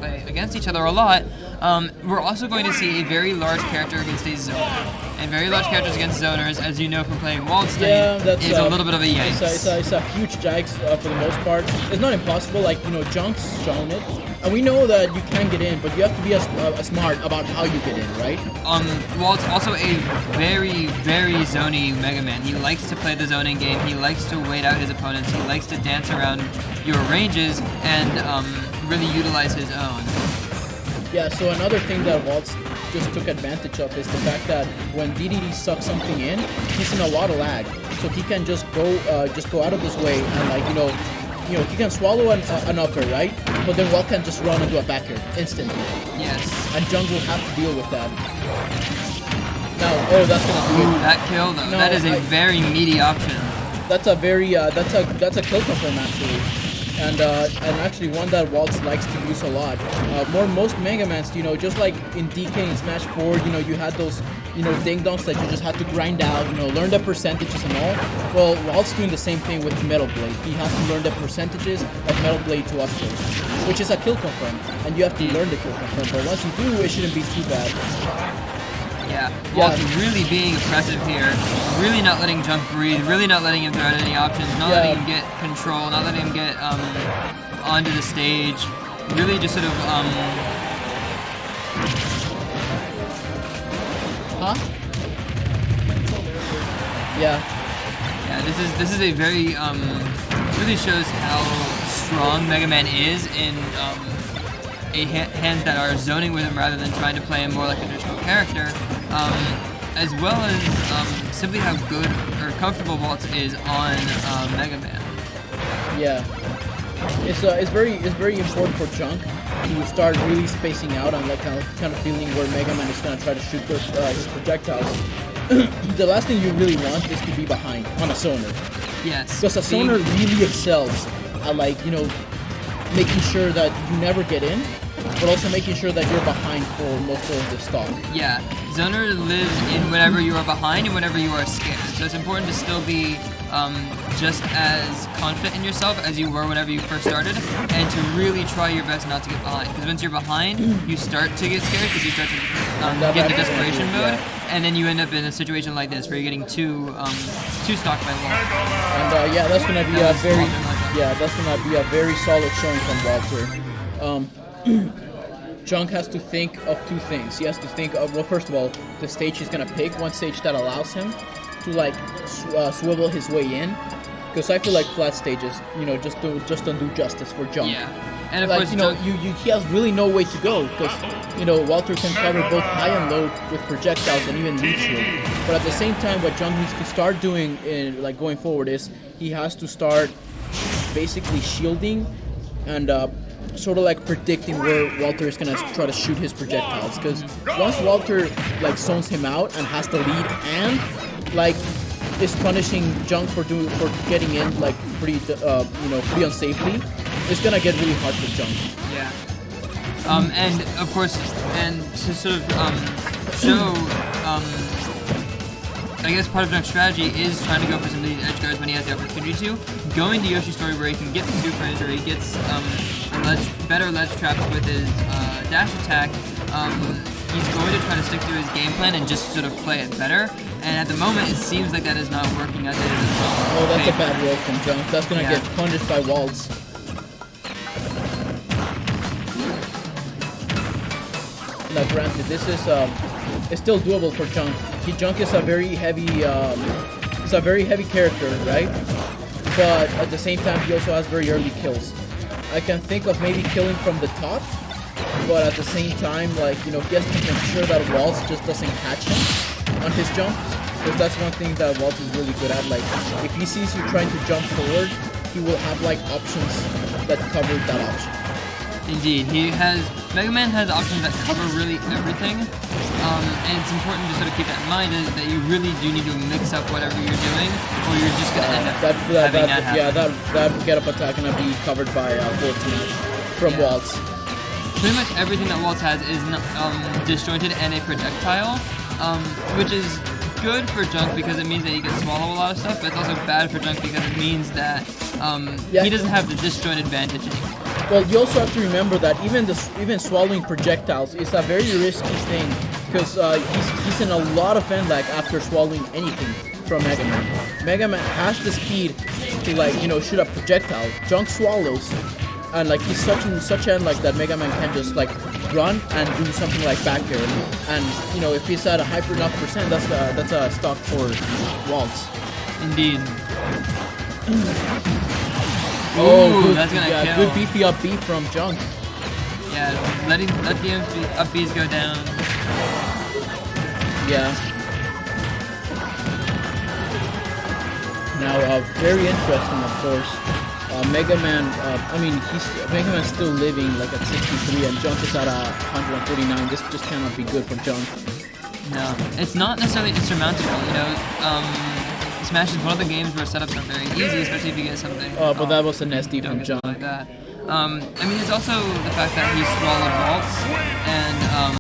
play against each other a lot, we're also going to see a very large character against a zoner. And very large characters against zoners, as you know from playing Waltz, that's is a little bit of a yikes. It's a huge yikes for the most part. It's not impossible, like, Junk's shown it. And we know that you can get in, but you have to be smart about how you get in, right? Waltz also a very, very zony Megaman. He likes to play the zoning game. He likes to wait out his opponents. He likes to dance around your ranges and really utilize his own. Yeah, so another thing that Waltz just took advantage of is the fact that when Dedede sucks something in, he's in a lot of lag. So he can just go out of his way and, like, he can swallow an upper, right? But then Waltz can just run into a backer instantly. Yes. And Jung will have to deal with that. Now, that's gonna be that kill though. No, that is a very meaty option. That's a very that's a kill confirm actually. And actually one that Waltz likes to use a lot. Most Megamans, just like in DK and Smash 4, you had those, ding-dongs that you just had to grind out, learn the percentages and all. Well, Waltz doing the same thing with Metal Blade. He has to learn the percentages of Metal Blade to upgrade, which is a kill confirm, and you have to learn the kill confirm. But once you do, it shouldn't be too bad. Yeah, Waltz really being aggressive here, really not letting Junk breathe, really not letting him throw out any options, not letting him get control, not letting him get onto the stage, really just sort of Yeah, this is a very really shows how strong Megaman is in hands that are zoning with him rather than trying to play him more like a traditional character, as well as simply how good or comfortable Waltz is on Megaman. Yeah, it's very important for Junk to start really spacing out on that kind of feeling where Megaman is gonna try to shoot his projectiles. The last thing you really want is to be behind on a zoner. Yes. Because a zoner really excels at, like, making sure that you never get in, but also making sure that you're behind for most of the stock. Yeah, Zoner lives in whenever you are behind and whenever you are scared. So it's important to still be just as confident in yourself as you were whenever you first started, and to really try your best not to get behind. Because once you're behind, you start to get scared because you start to get into desperation mode, and then you end up in a situation like this where you're getting too stocked by Waltz. And that's gonna be that's gonna be a very solid showing from Walter. Junk has to think of two things. He has to think of, well, first of all, the stage he's gonna pick, one stage that allows him to, like, swivel his way in. Because I feel like flat stages, just don't do justice for Junk. Yeah, and of like, course, he has really no way to go because, Walter can cover both high and low with projectiles and even lead shield. But at the same time, what Junk needs to start doing, going forward, is he has to start basically shielding and sort of like predicting where Walter is gonna try to shoot his projectiles. Because once Walter zones him out and has the lead and is punishing Junk for getting in pretty unsafely, it's gonna get really hard for Junk. Yeah. And of course, and to sort of show, I guess part of Junk's strategy is trying to go for some of these edge guards when he has the opportunity to. Going to Yoshi's story where he can get the two frames, or he gets better ledge traps with his dash attack. He's going to try to stick to his game plan and just sort of play it better. And at the moment, it seems like that is not working as it is as well. Oh, that's a bad roll from Junk. That's going to get punished by Waltz. Now, granted, this is it's still doable for Junk. Junk is a very heavy, character, right? But at the same time, he also has very early kills. I can think of maybe killing from the top, but at the same time, he has to make sure that Waltz just doesn't catch him on his jump, because that's one thing that Waltz is really good at. If he sees you trying to jump forward, he will have options that cover that option. Indeed, Megaman has options that cover really everything, and it's important to sort of keep that in mind that you really do need to mix up whatever you're doing, or you're just going to end up having that happen. Yeah, that get-up attack going to be covered by Full Smash from Waltz. Pretty much everything that Waltz has is disjointed and a projectile, which is good for Junk because it means that he can swallow a lot of stuff, but it's also bad for Junk because it means that he doesn't have the disjoint advantage anymore. Well, you also have to remember that even swallowing projectiles is a very risky thing because he's in a lot of end lag after swallowing anything from Megaman. Megaman has the speed to like shoot a projectile. Junk swallows, and like he's such end lag that Megaman can just like run and do something like back air. And if he's at a hyper enough percent, that's a stock for Waltz. Indeed. Oh, Ooh, that's gonna kill. Good beefy up B from Junk. Yeah, let the up Bs go down. Yeah. Now, very interesting, of course. Megaman, Megaman's still living like at 63, and Junk is at 149. This just cannot be good for Junk. No, it's not necessarily insurmountable. Smash is one of the games where setups are very easy, especially if you get something. Oh, but that was an SD from Junk. Like that. There's also the fact that he swallowed Waltz,